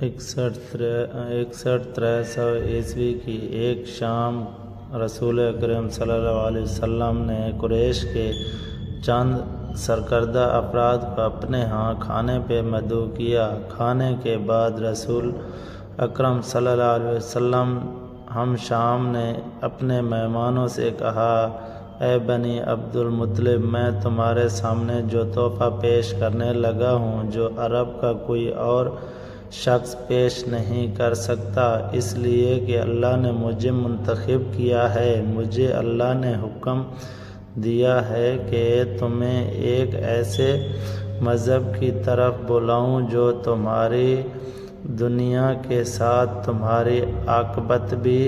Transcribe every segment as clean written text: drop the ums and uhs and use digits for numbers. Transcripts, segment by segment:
61-63 کی ایک شام رسول اکرم صلی اللہ علیہ وسلم نے قریش کے چند سرکردہ افراد کو اپنے ہاں کھانے پہ مدعو کیا۔ کھانے کے بعد رسول اکرم صلی اللہ علیہ وسلم ہم شام نے اپنے مہمانوں سے کہا، اے بنی عبد المطلب، میں تمہارے سامنے جو تحفہ پیش کرنے لگا ہوں جو عرب کا کوئی اور شخص پیش نہیں کر سکتا، اس لیے کہ اللہ نے مجھے منتخب کیا ہے۔ مجھے اللہ نے حکم دیا ہے کہ تمہیں ایک ایسے مذہب کی طرف بلاؤں جو تمہاری دنیا کے ساتھ تمہاری عاقبت بھی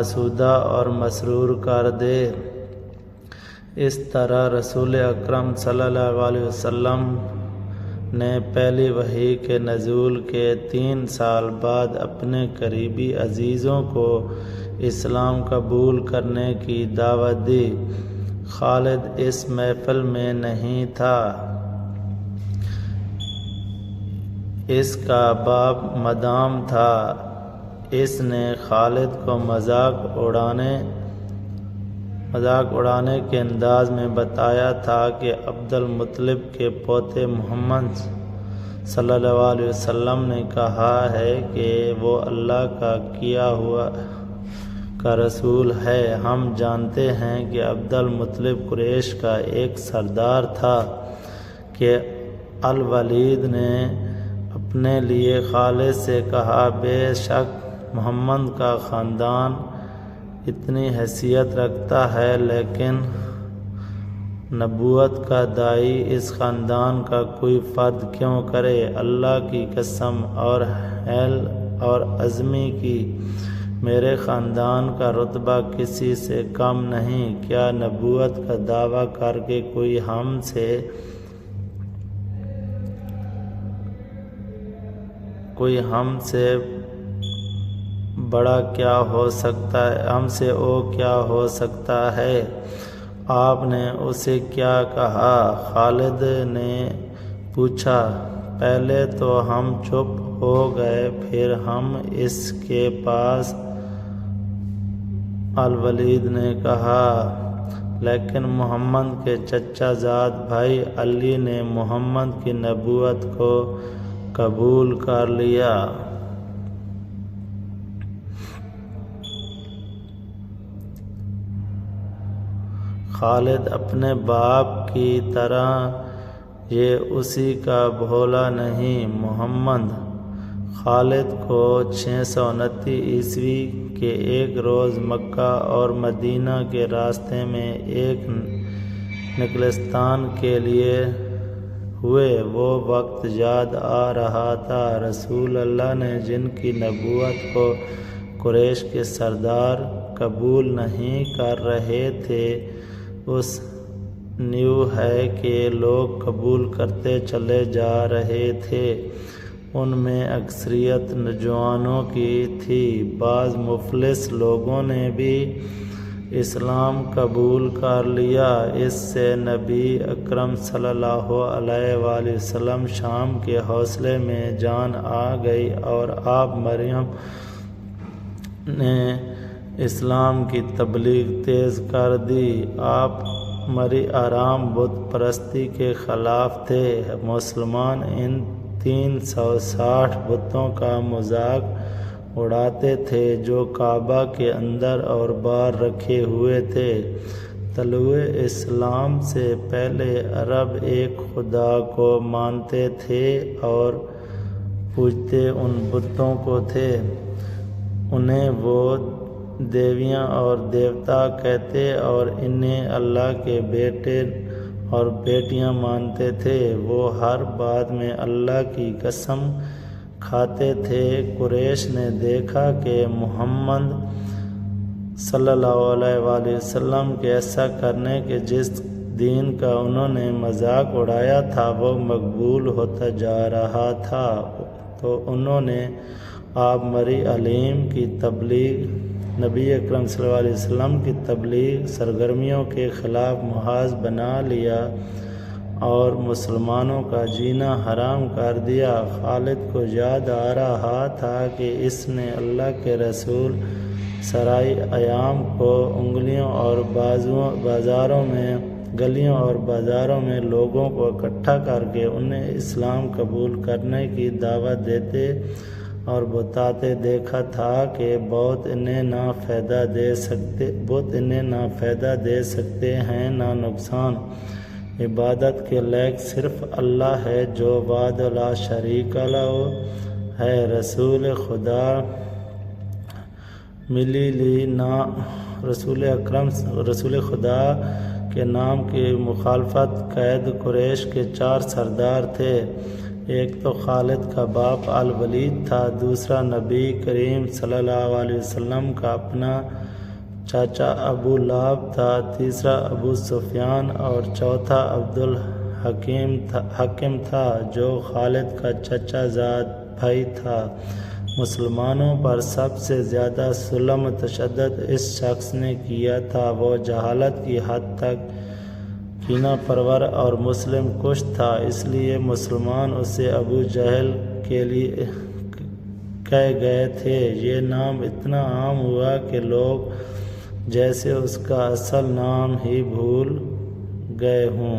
آسودہ اور مسرور کر دے۔ اس طرح رسول اکرم صلی اللہ علیہ وسلم نے پہلی وحی کے نزول کے 3 سال بعد اپنے قریبی عزیزوں کو اسلام قبول کرنے کی دعوت دی۔ خالد اس محفل میں نہیں تھا۔ اس کا باپ مدام تھا۔ اس نے خالد کو مذاق اڑانے کے انداز میں بتایا تھا کہ عبد المطلب کے پوتے محمد صلی اللہ علیہ وسلم نے کہا ہے کہ وہ اللہ کا کیا ہوا کا رسول ہے۔ ہم جانتے ہیں کہ عبد المطلب قریش کا ایک سردار تھا کہ الولید نے اپنے لیے خالد سے کہا، بے شک محمد کا خاندان اتنی حیثیت رکھتا ہے، لیکن نبوت کا داعی اس خاندان کا کوئی فرد کیوں کرے؟ اللہ کی قسم اور حیل اور عزمی کی، میرے خاندان کا رتبہ کسی سے کم نہیں۔ کیا نبوت کا دعویٰ کر کے کوئی ہم سے بڑا کیا ہو سکتا ہے؟ ہم سے او کیا ہو سکتا ہے؟ آپ نے اسے کیا کہا؟ خالد نے پوچھا۔ پہلے تو ہم چپ ہو گئے، پھر ہم اس کے پاس۔ الولید نے کہا، لیکن محمد کے چچا زاد بھائی علی نے محمد کی نبوت کو قبول کر لیا۔ خالد اپنے باپ کی طرح یہ اسی کا بھولا نہیں۔ محمد خالد کو 629 عیسوی کے ایک روز مکہ اور مدینہ کے راستے میں ایک نکلستان کے لیے ہوئے۔ وہ وقت یاد آ رہا تھا۔ رسول اللہ نے جن کی نبوت کو قریش کے سردار قبول نہیں کر رہے تھے، اس نیو ہے کہ لوگ قبول کرتے چلے جا رہے تھے۔ ان میں اکثریت نوجوانوں کی تھی۔ بعض مفلس لوگوں نے بھی اسلام قبول کر لیا۔ اس سے نبی اکرم صلی اللہ علیہ وآلہ وسلم شام کے حوصلے میں جان آ گئی اور آپ مریم نے اسلام کی تبلیغ تیز کر دی۔ آپ مری آرام بت پرستی کے خلاف تھے۔ مسلمان ان 360 بتوں کا مذاق اڑاتے تھے جو کعبہ کے اندر اور باہر رکھے ہوئے تھے۔ طلوع اسلام سے پہلے عرب ایک خدا کو مانتے تھے اور پوجتے ان بتوں کو تھے۔ انہیں وہ دیویاں اور دیوتا کہتے اور انہیں اللہ کے بیٹے اور بیٹیاں مانتے تھے۔ وہ ہر بات میں اللہ کی قسم کھاتے تھے۔ قریش نے دیکھا کہ محمد صلی اللہ علیہ وآلہ وسلم کے ایسا کرنے کے جس دین کا انہوں نے مذاق اڑایا تھا وہ مقبول ہوتا جا رہا تھا، تو انہوں نے آپ مری علیم کی تبلیغ، نبی اکرم صلی اللہ علیہ وسلم کی تبلیغ سرگرمیوں کے خلاف محاذ بنا لیا۔ اور مسلمانوں کا جینا حرام کر دیا۔ خالد کو یاد آ رہا تھا کہ اس نے اللہ کے رسول سرائے ایام کو گلیوں اور بازاروں میں لوگوں کو اکٹھا کر کے انہیں اسلام قبول کرنے کی دعوت دیتے اور بتاتے دیکھا تھا کہ بت انہیں نہ فائدہ دے سکتے ہیں نہ نقصان۔ عبادت کے لائق صرف اللہ ہے جو وحدہ لا شریک لہ ہے۔ رسول خدا کے نام کی مخالفت قید قریش کے 4 سردار تھے۔ ایک تو خالد کا باپ الولید تھا، دوسرا نبی کریم صلی اللہ علیہ وسلم کا اپنا چاچا ابو لہب تھا، تیسرا ابو سفیان اور چوتھا عبد الحکم تھا جو خالد کا چچا زاد بھائی تھا۔ مسلمانوں پر سب سے زیادہ ظلم و تشدد اس شخص نے کیا تھا۔ وہ جہالت کی حد تک کینہ پرور اور مسلم کش تھا، اس لیے مسلمان اسے ابو جہل کہہ گئے تھے۔ یہ نام اتنا عام ہوا کہ لوگ جیسے اس کا اصل نام ہی بھول گئے ہوں۔